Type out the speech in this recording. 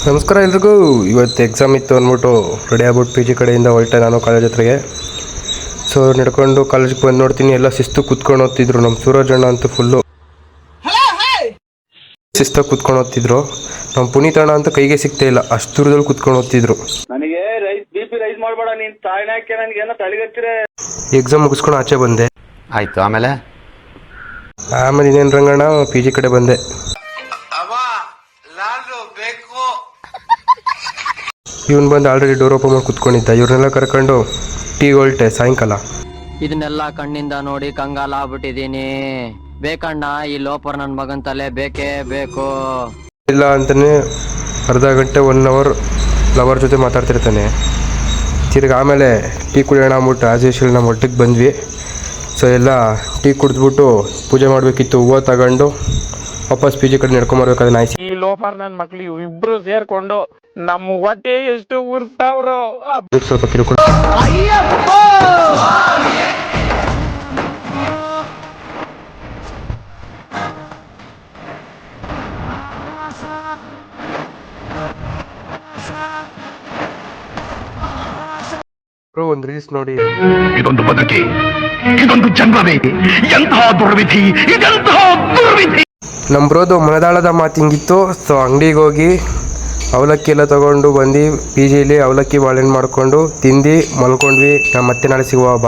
ನಮಸ್ಕಾರ ಎಲ್ರಿಗೂ. ಇವತ್ತು ಎಕ್ಸಾಮ್ ಇತ್ತು ಅಂದ್ಬಿಟ್ಟು ರೆಡಿ ಆಗ್ಬಿಟ್ಟು ಪಿ ಜಿ ಕಡೆಯಿಂದ ಹೊರಟೆ ನಾನು ಕಾಲೇಜ್ ಹತ್ರಗೆ. ಸೊ ನಡ್ಕೊಂಡು ಕಾಲೇಜಿಗೆ ಬಂದು ನೋಡ್ತೀನಿ, ಎಲ್ಲ ಶಿಸ್ತು ಕೂತ್ಕೊಂಡು ಓದ್ತಿದ್ರು. ನಮ್ಮ ಸೂರಜಣ್ಣ ಅಂತೂ ಫುಲ್ಲು ಶಿಸ್ತಾಗಿ ಕೂತ್ಕೊಂಡು ಓದ್ತಿದ್ರು. ನಮ್ಮ ಪುನೀತ್ ಅಣ್ಣ ಅಂತ ಕೈಗೆ ಸಿಗ್ತಾ ಇಲ್ಲ, ಅಷ್ಟು ದೂರದಲ್ಲಿ ಕೂತ್ಕೊಂಡು ಓದ್ತಿದ್ರು. ನನಗೆ BP ರೈಸ್ ಮಾಡಬೇಡ ನೀನು, ತಾಯಿನಾಕೆ ನನಗೆ ಏನೋ ತಲೆಗತ್ತಿರೆ. ಎಕ್ಸಾಮ್ ಮುಗಿಸ್ಕೊಂಡು ಆಚೆ ಬಂದೆ. ಆಯ್ತು. ಆಮೇಲೆ ಇನ್ನೇನು ರಂಗಣ್ಣ ಪಿ ಜಿ ಕಡೆ ಬಂದೆ. ಇವನು ಬಂದು ಆಲ್ರೆಡಿ ಡೋರ್ ಓಪನ್ ಮಾಡಿ ಕುತ್ಕೊಂಡಿದ್ದ. ಇವ್ರನ್ನೆಲ್ಲ ಕರ್ಕೊಂಡು ಟೀ ಹೊಲ್ಟೆ ಸಾಯಂಕಾಲ. ಇದನ್ನೆಲ್ಲ ಕಣ್ಣಿಂದ ನೋಡಿ ಕಂಗಾಲ ಆಗ್ಬಿಟ್ಟಿದೀನಿ. ಬೇಕಣ್ಣ ಈ ಲೋಪರ್ ನನ್ನ ಮಗನ್ ತಲೆ ಬೇಕೇ ಬೇಕು. ಇಲ್ಲ ಅಂತಾನೆ ಅರ್ಧ ಗಂಟೆ 1 ಅವರ್ ಲವರ್ ಜೊತೆ ಮಾತಾಡ್ತಿರ್ತಾನೆ. ತಿರ್ಗಿ ಆಮೇಲೆ ಟೀ ಕುಡಿಯೋಣ ಅಂದ್ಬಿಟ್ಟು ಆಸ್ ಯೂಶುವಲ್ ನಮ್ಮ ಒಟ್ಟಿಗೆ ಬಂದ್ವಿ. ಸೊ ಎಲ್ಲ ಟೀ ಕುಡಿದ್ಬಿಟ್ಟು ಪೂಜೆ ಮಾಡಬೇಕಿತ್ತು. ಹೂವು ತಗೊಂಡು ವಾಪಸ್ ಪಿ ಜಿ ಕಡೆ ನಡ್ಕೊಂಬರ್ಬೇಕಾದ್ರೆ ನಾಯ್ಸಿ ಈ ಲೋಫರ್ ನನ್ನ ಮಕ್ಳು ಇಬ್ರು ಸೇರ್ಕೊಂಡು ನಮ್ಮ ಹೊಟ್ಟೆ ಎಷ್ಟು ಉರ್ತಾವ್ರು. ಸ್ವಲ್ಪ ಕಿರುಕುಳ. ಒಂದು ರೀಲ್ಸ್ ನೋಡಿ, ಇದೊಂದು ಬದುಕಿ, ಇದೊಂದು ಜನ್ಮವೇ, ಎಂತಹ ದುರ್ವಿಧಿ, ಇದೆಂತಹ ದುರ್ವಿಧಿ. ನಮ್ಮ ಬ್ರೋದು ಮನದಾಳದ ಮಾತು ಹಿಂಗಿತ್ತು. ಸೊ ಅಂಗಡಿಗೆ ಹೋಗಿ ಅವಲಕ್ಕಿ ಎಲ್ಲ ತೊಗೊಂಡು ಬಂದು ಪಿ ಜಿಲಿ ಅವಲಕ್ಕಿ ಬಾಳೆಹಣ್ಣು ಮಾಡ್ಕೊಂಡು ತಿಂದು ಮಲ್ಕೊಂಡ್ವಿ. ನಮ್ಮ ಮತ್ತೆ ನಾಳೆ ಸಿಗುವ ಬಾಯ್.